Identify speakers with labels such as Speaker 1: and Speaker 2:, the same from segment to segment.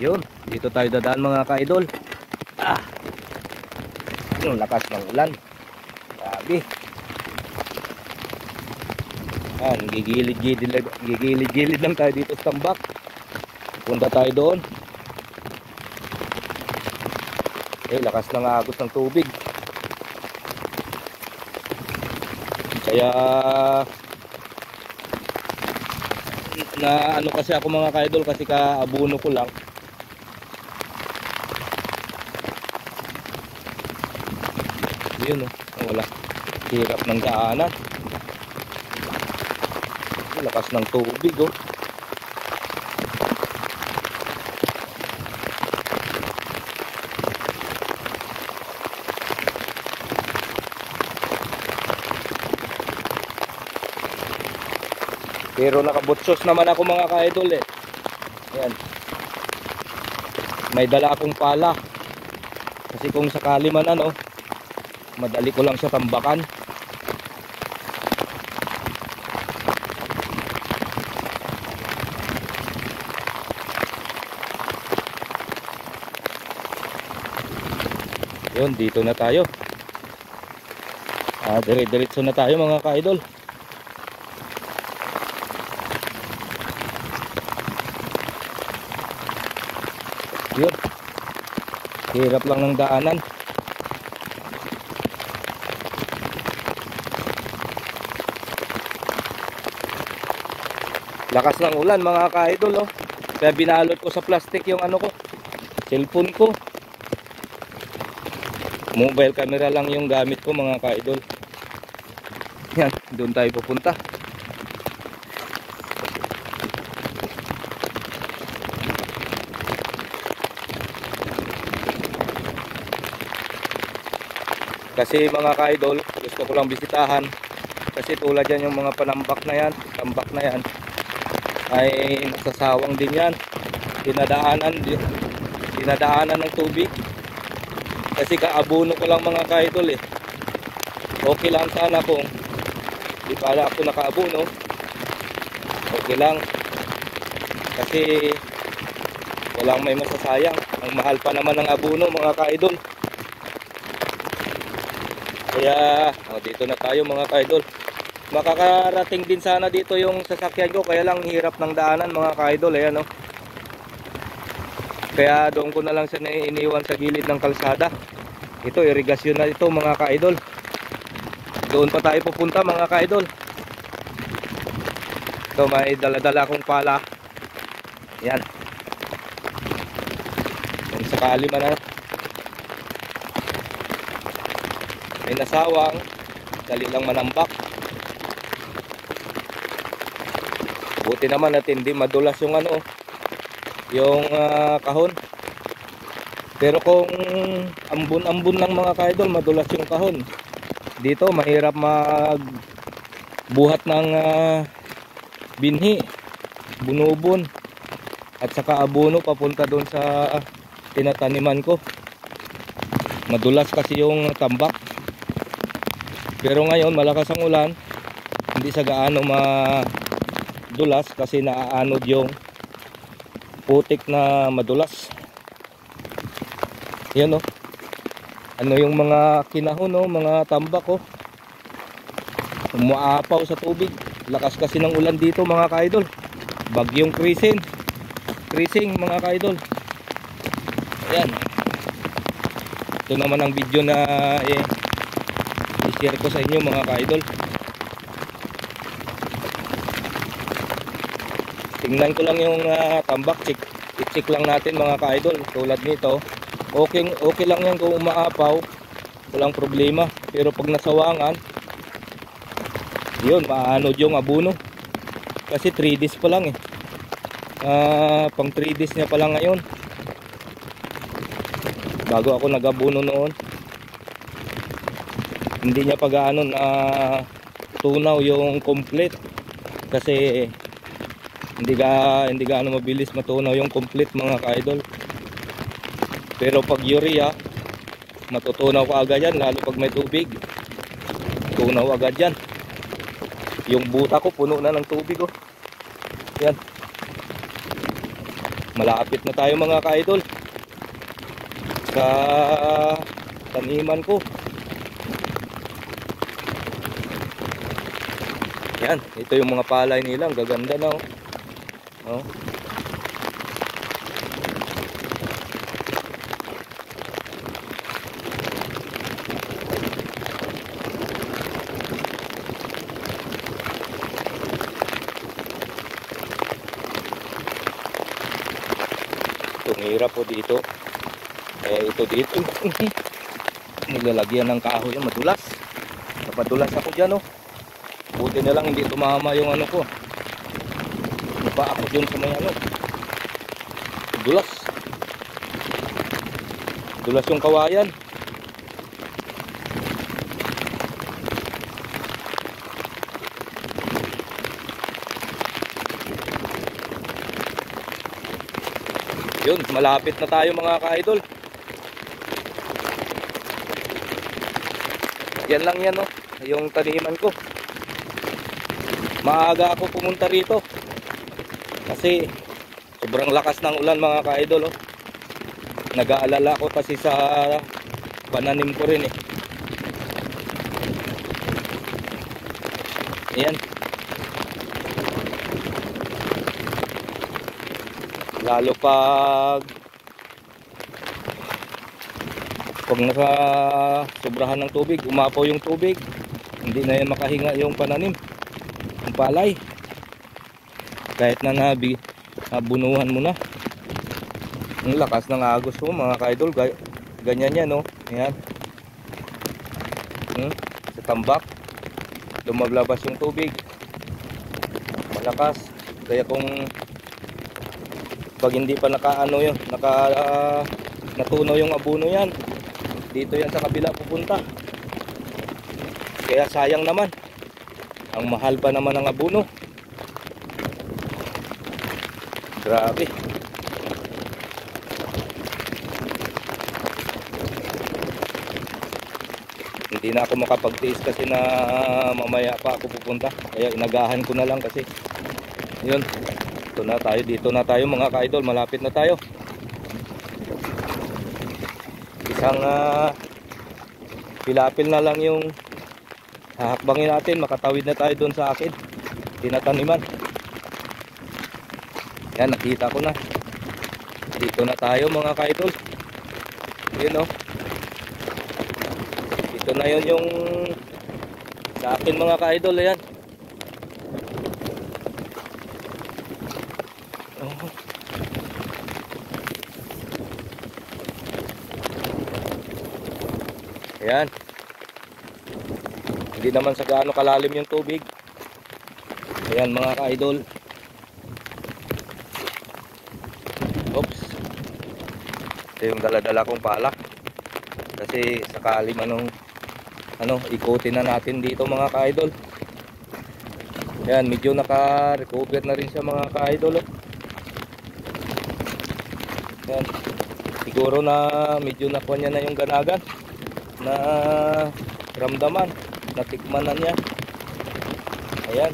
Speaker 1: Yun, dito tayo dadaan mga ka-idol. Yung lakas ng ulan. Grabe. Gigilid-gilid lang tayo dito sa tambak. Punta tayo doon. Lakas ng agos ng tubig. Kaya na ano kasi ako mga ka-idol, kasi kaabuno ko lang. Yun wala. Hirap ng daanan. Lakas ng tubig Pero nakabutsos naman ako mga ka-idol Ayan. May dala akong pala. Kasi kung sakali man madali ko lang siya tambakan. Yun, dito na tayo. Dire-diretso na tayo mga ka-idol. Yun. Hirap lang ng daanan. Lakas ng ulan mga ka-idol Kaya binalot ko sa plastic yung cellphone ko. Mobile camera lang yung gamit ko mga ka-idol. Yan, doon tayo pupunta. Kasi mga ka-idol, gusto ko lang bisitahan. Kasi tulad yan yung mga panambak na yan, tambak na yan, ay nasasawang din yan. Dinadaanan ng tubig. Kasi kaabuno ko lang mga ka-idol Okay lang sana kung di pala ako nakaabuno. Okay lang. Kasi walang may masasayang. Ang mahal pa naman ng abuno mga ka-idol. Kaya dito na tayo mga ka-idol. Makakarating din sana dito yung sasakyan ko, kaya lang hirap ng daanan mga ka-idol. Ayan Kaya doon ko na lang siya iniwan sa gilid ng kalsada. Ito irigasyon na ito mga ka-idol. Doon pa tayo pupunta mga ka-idol. Ito may dala-dala akong pala. Yan. Kung sakali man may nasawang, dali lang manambak. Buti naman at hindi madulas yung yung kahon. Pero kung ambon-ambon lang mga ka-idol, madulas yung kahon. Dito mahirap magbuhat ng binhi, bunubon, at saka abono papunta doon sa tinataniman ko. Madulas kasi yung tambak. Pero ngayon malakas ang ulan, hindi sa gaano madulas kasi naaanod yung putik na madulas. Yan ano yung mga kinahon mga tambak umaapaw sa tubig. Lakas kasi ng ulan dito mga ka-idol. Bagyong Krising mga ka-idol. Ayan. Ito naman ang video na i-share ko sa inyo mga ka-idol. Tingnan ko lang yung tambak. I-check lang natin mga ka-idol. Tulad nito, okay lang yan kung umaapaw, walang problema. Pero pag nasawangan, yun, maanod yung abuno. Kasi 3 days pa lang pang 3 days niya pa lang ngayon, bago ako nag-abuno noon. Hindi niya pa gaano na tunaw yung complete. Kasi hindi gaano mabilis matunaw yung complete mga ka-idol. Pero pag urea, matutunaw ka agad yan, lalo pag may tubig. Tunaw agad yan. Yung buta ko puno na ng tubig Yan. Malapit na tayo mga ka-idol sa taniman ko. Yan, ito yung mga palay nila, ang gaganda na oh. Oh. Tumira po dito. Ito dito. Nilalagyan ng kahoy yan, madulas. Napadulas ako dyan oh. Buti na lang hindi tumama yung ano ko. Napa ako dyan sa may ano. Dulas. Dulas yung kawayan. Yun, malapit na tayo mga ka-idol. Yan lang yan oh, yung taniman ko. Maaga ako pumunta rito kasi sobrang lakas ng ulan mga ka-idol oh. Nag-aalala ko kasi sa pananim ko rin eh. Ayan. Lalo pag nasa sobrahan ng tubig, umapaw yung tubig, hindi na yan makahinga yung pananim, yung palay. Kahit na nabunuhan mo na. Ang lakas ng agos mo mga ka-idol, ganyan yan no. Ayan. Sa tambak lumaglabas yung tubig, malakas. Kaya kung pag hindi pa nakaano yun, natunaw yung abono yan, dito yan sa kabila pupunta. Kaya sayang naman, ang mahal pa naman ang abono. Grabe. Hindi na ako makapagtiis kasi na mamaya pa ako pupunta. Kaya inagahan ko na lang kasi yun, ito na tayo, dito na tayo mga ka-idol, malapit na tayo. Isang pilapil na lang yung hahakbangin natin, makatawid na tayo doon sa akin tinataniman. Yan, nakita ko na, dito na tayo mga ka-idol. Yun o, dito na yun yung sa akin mga ka-idol. Ayan. Ayan. Hindi naman sa gaano kalalim yung tubig. Ayan mga ka-idol. Oops. Ito yung dala-dala kong pala. Kasi sakali manong ikutin na natin dito mga ka-idol. Ayan, medyo naka-recover na rin siya mga ka-idol. Ayan. Siguro na medyo nakuha niya na yung ganagan. Na ramdaman, natikman na niya. Ayan.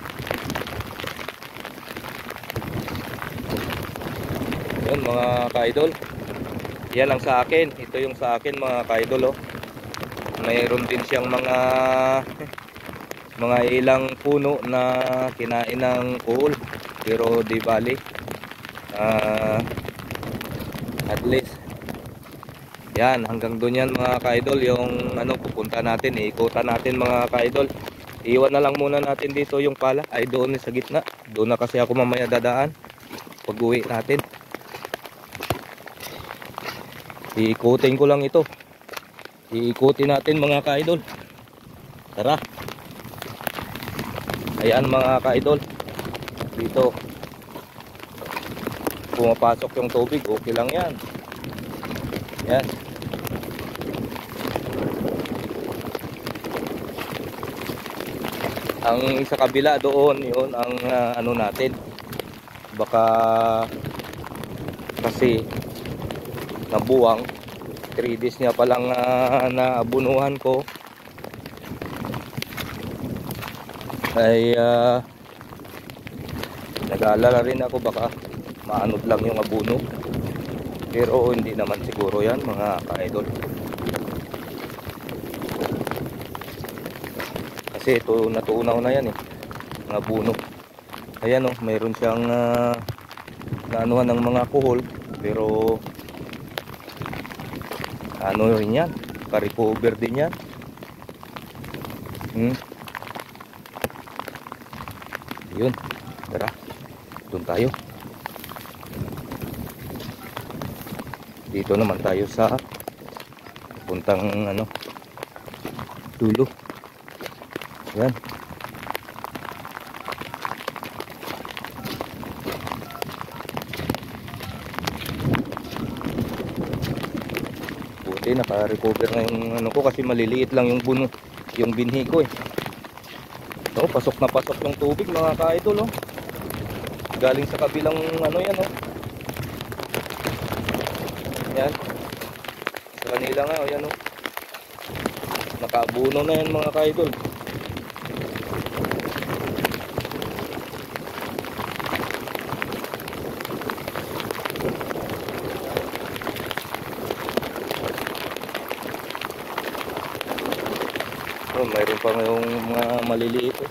Speaker 1: Ayan mga ka-idol. Yan lang sa akin. Ito yung sa akin mga ka-idol oh. Mayroon din siyang mga ilang puno na kinain ng kuhol. Pero di bali. At least yan, hanggang doon yan mga ka-idol, yung pupunta natin, iikutan natin mga ka-idol. Iwan na lang muna natin dito yung pala, ay doon sa gitna. Doon na kasi ako mamaya dadaan pag uwi natin. Iikutin ko lang ito. Iikutin natin mga ka-idol. Tara. Ayan mga ka-idol. Dito pumapasok yung tubig, okay lang yan. Yan. Ang sa kabila doon, yun ang natin. Baka kasi nabuwang 3 days niya palang naabunuhan ko. Ay nag-aalala rin ako baka maanod lang yung abuno. Pero hindi naman siguro yan mga ka-idol. Kasi ito natuunaw na yan eh, mga buno. Ayan oh, mayroon siyang naanuhan ng mga kuhol. Pero ano rin yan, ka-recover din yan. Yun, tara, doon tayo. Dito naman tayo sa puntang ano, dulo. Yan. Buti naka-recover na yung ano ko kasi maliliit lang yung buno, yung binhi ko eh. So, pasok na pasok yung tubig mga ka-idol oh. Galing sa kabilang ano yan oh. Yan. Sa kanila nga oh, yan oh. Nakaabuno na yan mga ka-idol. Oh, mayroon pa yung mga maliliit eh.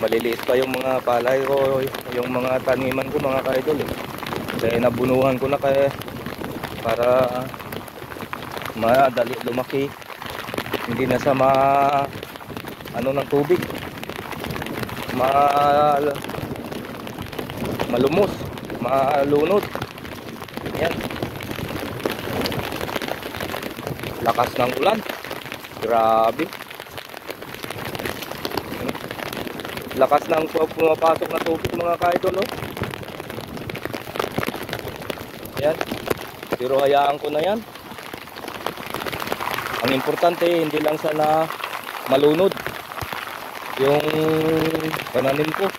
Speaker 1: Maliliit pa yung mga palay ko, yung mga taniman ko mga ka-idol eh. Kaya nabunuhan ko na kaya para madali lumaki. Hindi na sa ano ng tubig. Malumos, malunod. Yan. Lakas ng ulan. Grabe. Lakas ng pumapasok na tubig mga ka-idol no? Yan. Pero hayaan ko na yan. Ang importante hindi lang sana malunod yung pananim ko.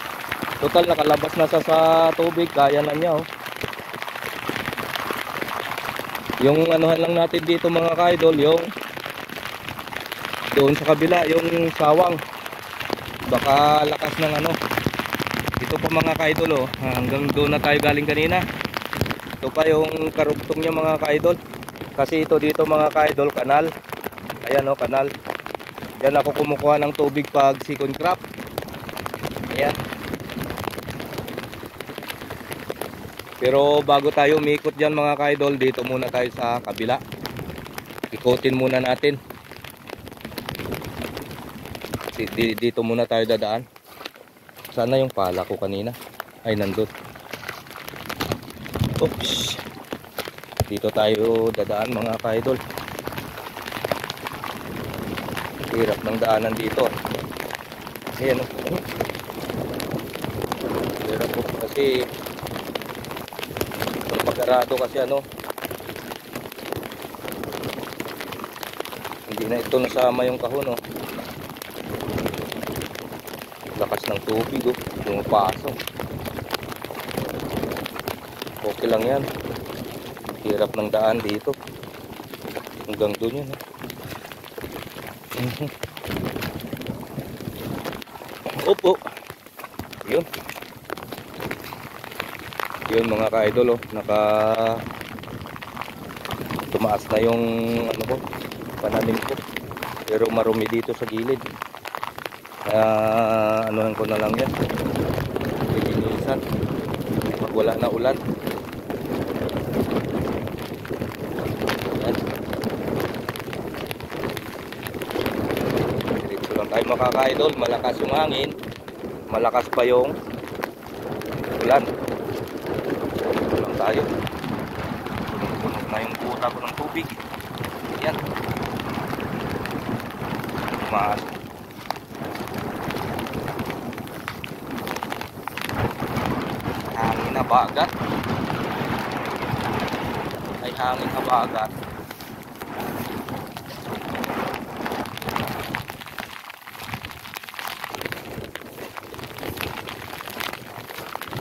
Speaker 1: Total nakalabas na sa tubig, kaya na niya oh. Yung anuhan lang natin dito mga ka-idol, yung doon sa kabila, yung sawang. Baka lakas ng ano. Ito pa mga ka-idol oh, hanggang doon na tayo galing kanina. Ito pa yung karugtong niya mga ka-idol. Kasi ito dito mga ka-idol, kanal. Ayan oh, kanal. Yan ako kumukuha ng tubig pag second crop. Ayan. Pero bago tayo umikot dyan mga ka-idol, dito muna tayo sa kabila. Ikutin muna natin. Dito muna tayo dadaan. Sana yung pala ko kanina ay nandun. Oops. Dito tayo dadaan mga ka-idol. Hirap ng daanan dito. Ayan o. Hirap po kasi pagkarado kasi ano. Hindi na ito nasama yung kahon o. Lakas ng tubig oh, pumapasok. Okay lang yan. Hirap ng daan dito. Hanggang doon yun eh. Opo. Yun. Yun mga ka-idol oh, tumaas na yung ano ko, pananim ko. Pero marumi dito sa gilid. Anuhan ko na lang yan, lilinisan pag wala na ulan. Yan. Dito lang tayo makaka-idol. Malakas yung hangin, malakas pa yung ulan. Dito lang tayo. Puno na yung kuta ko ng tubig. Yan. Tumaas. Hangin na bagat. Ay hangin na bagat.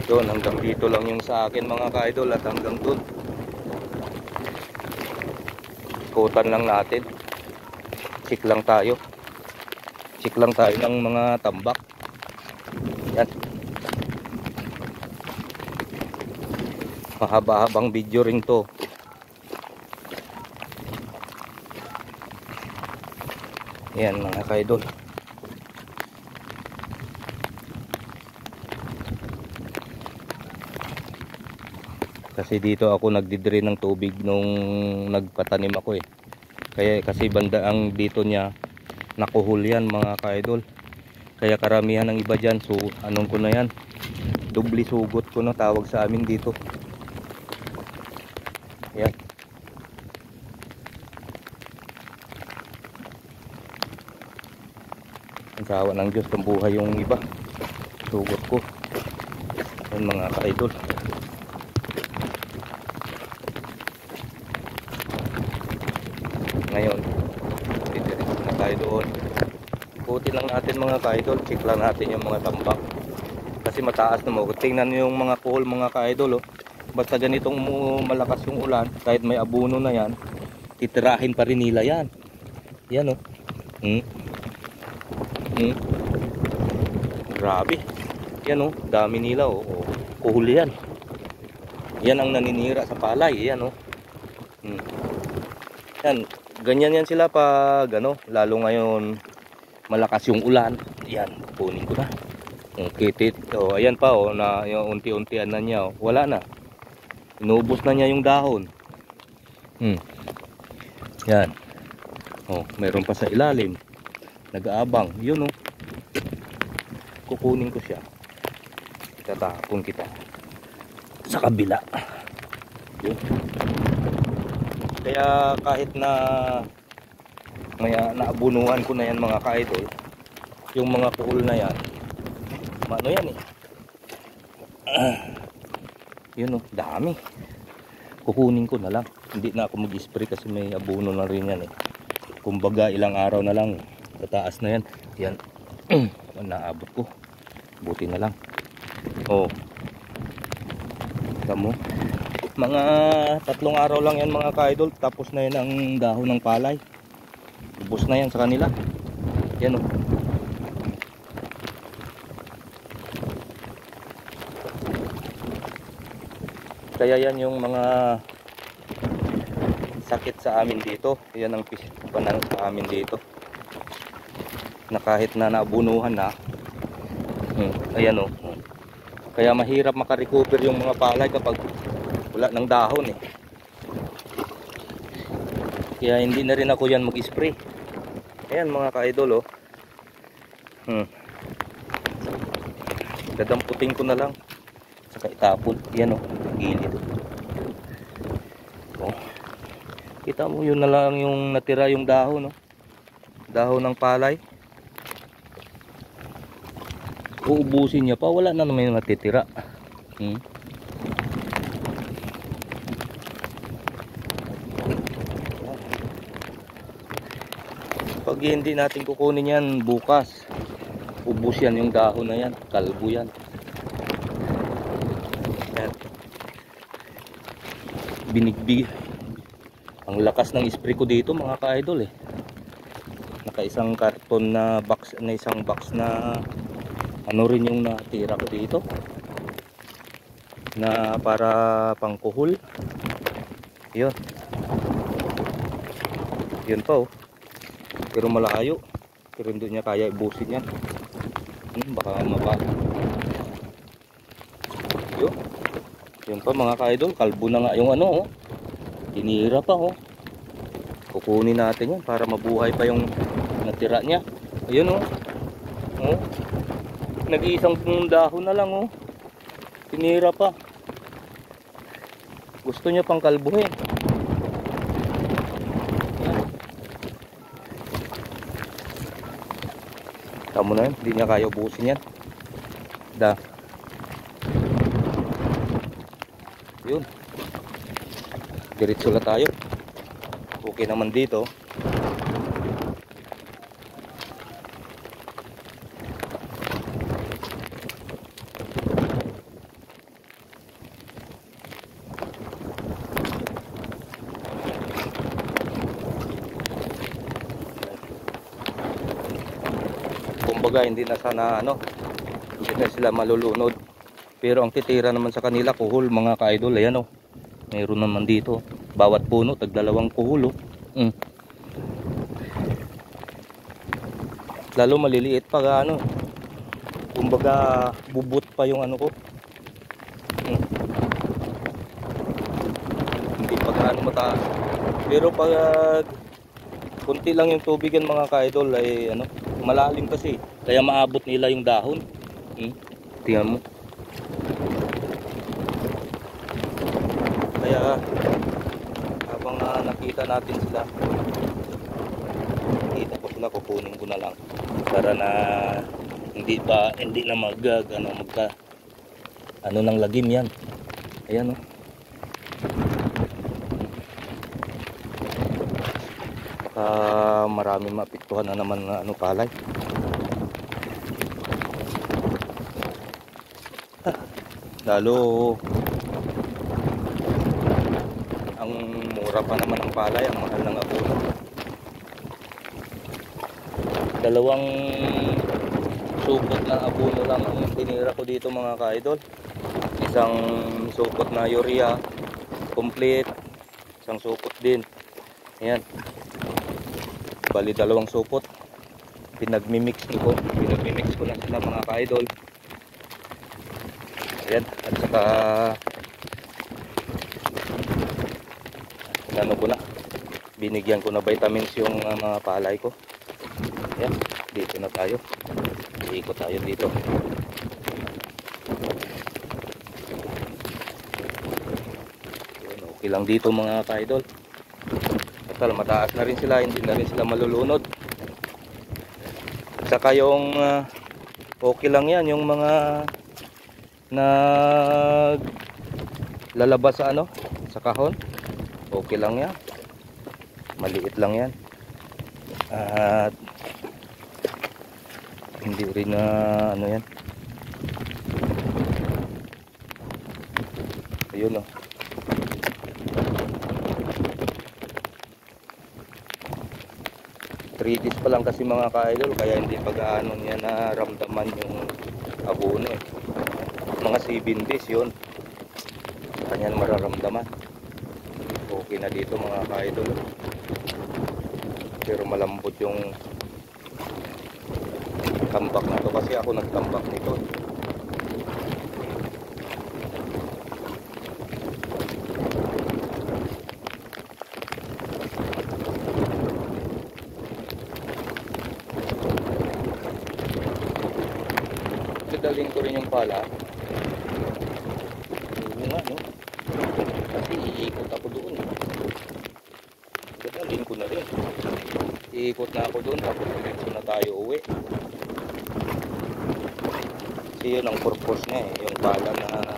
Speaker 1: Doon hanggang dito lang yung sa akin mga ka-idol at hanggang doon. Ikutan lang natin. Check lang tayo. Check lang tayo ng mga tambak. Yan. Mahaba-habang video rin to. Yan mga kaidol. Kasi dito ako nagdidrain ng tubig nung nagpatanim ako eh. Kaya kasi banda ang dito niya nakuhol yan mga kaidol. Kaya karamihan ng iba dyan, so anong ko na yan, dubli sugot ko na tawag sa amin dito. Yan. Ang sawa ng Diyos kung buhay yung iba. Sugot ko. Yan mga kaidol. Ngayon, didiretso na tayo doon. Ikutin lang natin mga kaidol. Check lang natin yung mga tambak. Kasi mataas na mo. Tingnan yung mga kuhol mga kaidol. Oh. Basta ganitong malakas yung ulan, kahit may abono na yan, titirahin pa rin nila yan. Yan o. Grabe. Yan o. Dami nila o. Kuhol yan. Yan ang naninira sa palay. Yan o. Yan. Ganyan yan sila pag ano, lalo ngayon malakas yung ulan. Yan. Kunin ko na. Kitit. O, ayan pa o. Na, yung unti-untian na niya o. Wala na. Inubos na niya yung dahon. Yan. Oh, meron pa sa ilalim. Nag-aabang. Yun oh. Kukunin ko siya. Itatapon kita sa kabila. Yun. Kaya kahit na may naabunuhan ko na yan mga kaidol, yung mga kuhol na yan, ano yan eh. Yun oh, dami. Kukunin ko na lang. Hindi na ako mag-spray kasi may abono na rin yan eh. Kumbaga ilang araw na lang. Tataas na yan. Yan. Naabot ko. Buti na lang. Oh. Tamo. Mga 3 araw lang yan mga ka-idol. Tapos na yan ang dahon ng palay. Ubos na yan sa kanila. Yan oh. Kaya yan yung mga sakit sa amin dito. Yan ang panan sa amin dito. Na kahit na nabunuhan na. Ayan o. Kaya mahirap makarecover yung mga palay kapag wala ng dahon eh. Kaya hindi na rin ako yan mag-spray. Ayan mga ka-idol oh. Dadamputin ko na lang. Saka itapon. Yan oh. Gilid. Oh. Kita mo yun na lang yung natira yung dahon no? Dahon ng palay. Uubusin niya pa, wala na naman yung natitira. Pag hindi natin kukunin yan bukas, ubus yan yung dahon na yan, kalbo yan. Binigbig ang lakas ng spray ko dito mga ka-idol eh. Naka isang karton na box, na isang box na ano rin yung natira ko dito na para pangkuhol. Yun pa oh. Pero malayo, pero hindi niya kaya ibusin yan. Baka mapa. Yun pa mga ka-idol, kalbo na nga yung ano oh. Tinira pa oh. Kukunin natin yan para mabuhay pa yung natira niya. Ayun oh. Oh. Nag-iisang dahon na lang oh. Tinira pa. Gusto niya pang kalbuhin. Tamo na yun, hindi niya kaya ubusin yan. Yun. Diretso na tayo. Okay naman dito. Kumbaga hindi na sana ano, Hindi na sila malulunod. Pero ang titira naman sa kanila kuhol mga ka-idol. Ayan o. Mayroon naman dito. Bawat puno tagdalawang kuhol o. Lalo maliliit pag ano. Kumbaga bubut pa yung ano ko. Hindi pa gaano mataas. Pero pag kunti lang yung tubig yan mga ka-idol ay ano, malalim kasi. Kaya maabot nila yung dahon. Tingnan mo. Kaya habang nakita natin sila, nakita ko sila, kukunin ko na lang para na hindi na magka ano ng lagim yan. Ayan o. Marami mapiktuhan na naman na ano palay. Lalo ang mura pa naman ng palay, ang mahal ng abono. Dalawang supot na abono lang ang tinira ko dito mga ka-idol. Isang supot na urea complete, isang supot din. Ayan, bali dalawang supot. Pinagmimix ko na sila mga ka-idol. Ayan, at saka ano ko na, binigyan ko na vitamins yung mga palay ko. Ayan, dito na tayo. Iikot tayo dito. Ayan, okay lang dito mga ka-idol. Total, mataas na rin sila, hindi na rin sila malulunod. At saka yung okay lang yan, yung mga lalabas sa ano, sa kahon. Okay lang yan, maliit lang yan at hindi rin na ano yan. Ayun o. 3 days pa lang kasi mga ka-idol, kaya hindi pa gaano niya naramdaman yung abono eh. Mga 7 days yun kanyan mararamdaman. Okay na dito mga ka-idol, pero malambot yung tambak na to kasi ako nagtambak nito. Dadalhin ko rin yung pala. Oo nga no, kasi iikot ako doon. Dadalhin ko na rin. Iikot na ako doon, tapos diretso na tayo uwi. Kasi yun ang purpose niya eh, yung pala na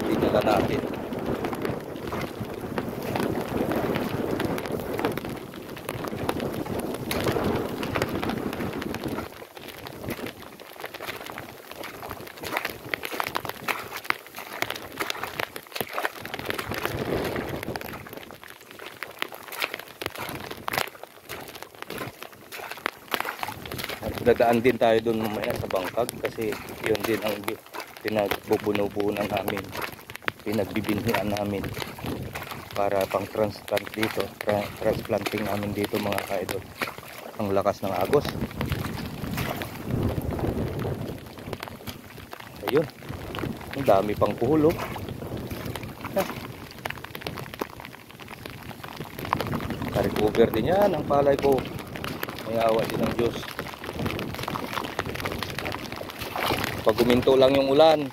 Speaker 1: dinala natin. Dadaan din tayo doon mamaya sa bangkag kasi yun din ang pinagbubuno-bunan namin, pinagbibinhian namin para pang transplant dito, transplanting namin dito mga ka-idol. Ang lakas ng agos. Ayun, ang dami pang kuhol oh. Ka-recover din yan ang palay ko, may awa din ng Diyos. Pag guminto lang yung ulan,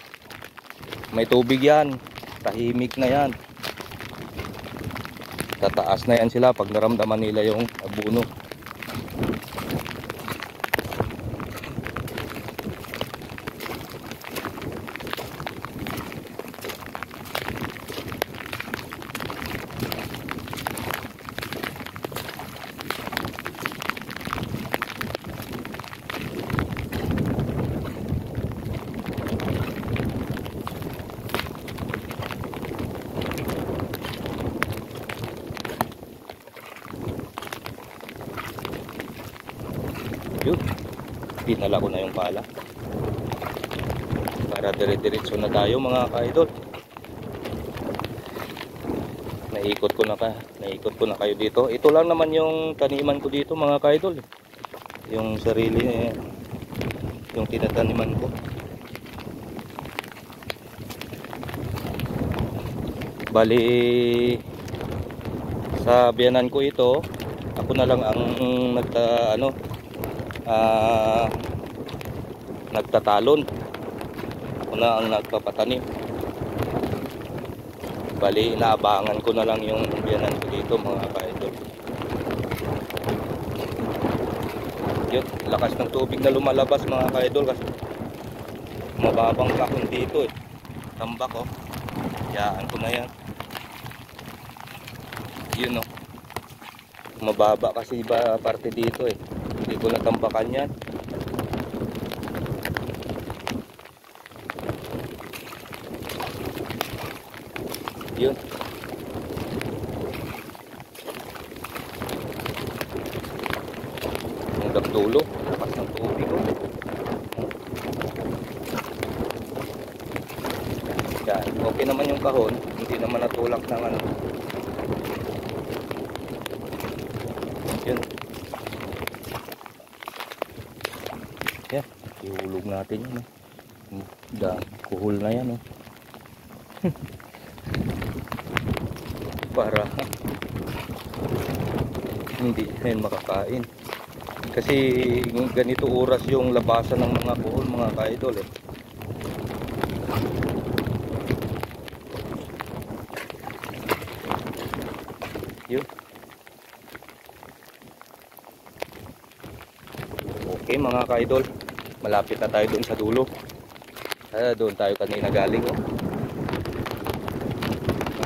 Speaker 1: may tubig yan, tahimik na yan. Tataas na yan sila pag naramdaman nila yung abono. Yun, pinala ko na yung pala. para dire-diretso na tayo mga ka-idol. Naikot ko na kayo dito. Ito lang naman yung taniman ko dito mga ka-idol. Yung sarili, yung tinataniman ko. Bali sa biyanan ko ito, ako na lang ang nagtatalon. Ako na ang nagpapatanim. Bali inaabangan ko na lang yung biyanan ko dito mga ka-idol. Yun, lakas ng tubig na lumalabas mga ka-idol kasi mababang kahon dito eh. Tambak oh. Yaan ko na yan. Yun oh. Mababa kasi iba parte dito eh. Hindi ko natambakan yan. Yun. Hanggang dulo. Lakas ng tubig oh. Yan. Okay naman yung kahon. Hindi naman natulak ng ano. Yun. Yan. Ihulog natin yun. Kuhol na yan. Oh. Para hindi yan makakain. Kasi ganito oras yung labasan ng mga kuhol mga ka-idol eh. Yun. Okay mga ka-idol, malapit na tayo doon sa dulo. Doon tayo kanina galing oh.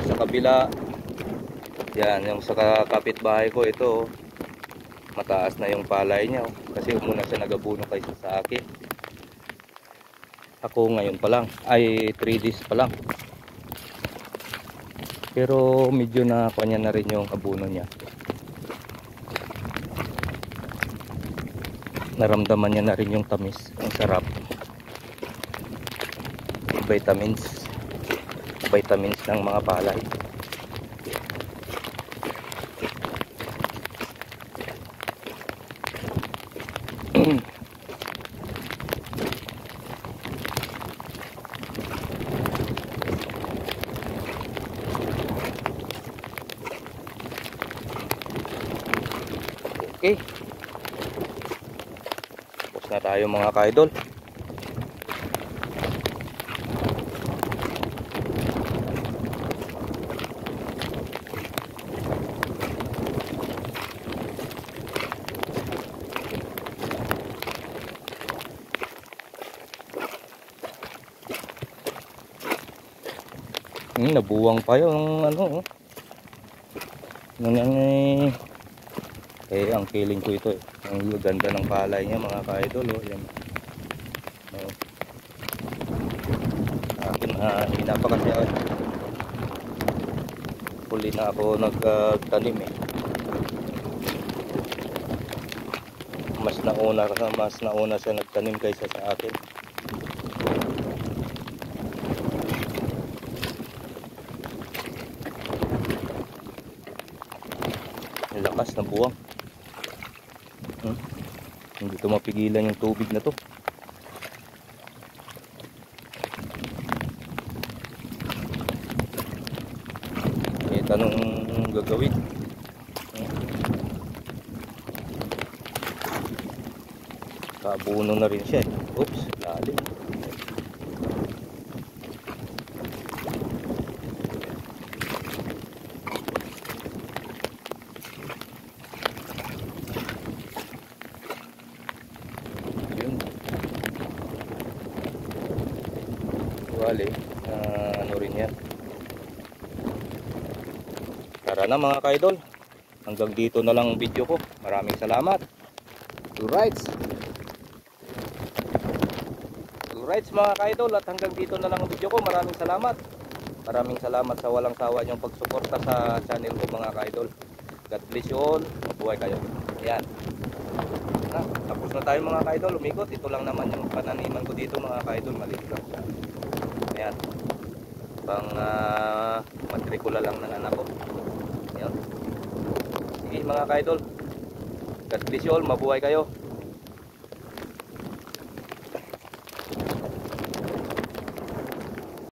Speaker 1: Sa kabila, yan yung sa kapitbahay ko ito oh. Mataas na yung palay niya oh. Kasi umuna siya nagabuno kaysa sa akin. Ako ngayon pa lang, ay 3 days pa lang. Pero medyo na kanya na rin yung abuno niya. Naramdaman niya na rin yung tamis, ang sarap. Vitamins ng mga palay. Okay. Tapos na tayo mga ka-idol. Nabuwang pa yung ano oh. Ang feeling ko ito eh. Ang ganda ng palay niya mga ka-idol oh. Yan. Oh. Akin hina pa kasi ako. Huli na ako nagtanim eh. Mas nauna siya nagtanim kaysa sa akin. Lakas na buwang. Hindi ito mapigilan yung tubig na to. Kahit anong gagawin. Kabuno na rin siya. Oops, lalim. Bali, ano rin yan. Tara na mga ka-idol. Hanggang dito na lang ang video ko. Maraming salamat. Alright mga ka-idol, at hanggang dito na lang ang video ko. Maraming salamat. Maraming salamat sa walang sawa niyong pagsuporta sa channel ko mga ka-idol. God bless you all. Mabuhay kayo. Ayan. Tapos na tayo mga ka-idol. Umikot. Ito lang naman yung pananiman ko dito. dito mga ka-idol, maliit lang siya. Ayan. Pang matrikula lang ng anak ko. Ayan. Sige mga ka-idol. God bless you all. Mabuhay kayo.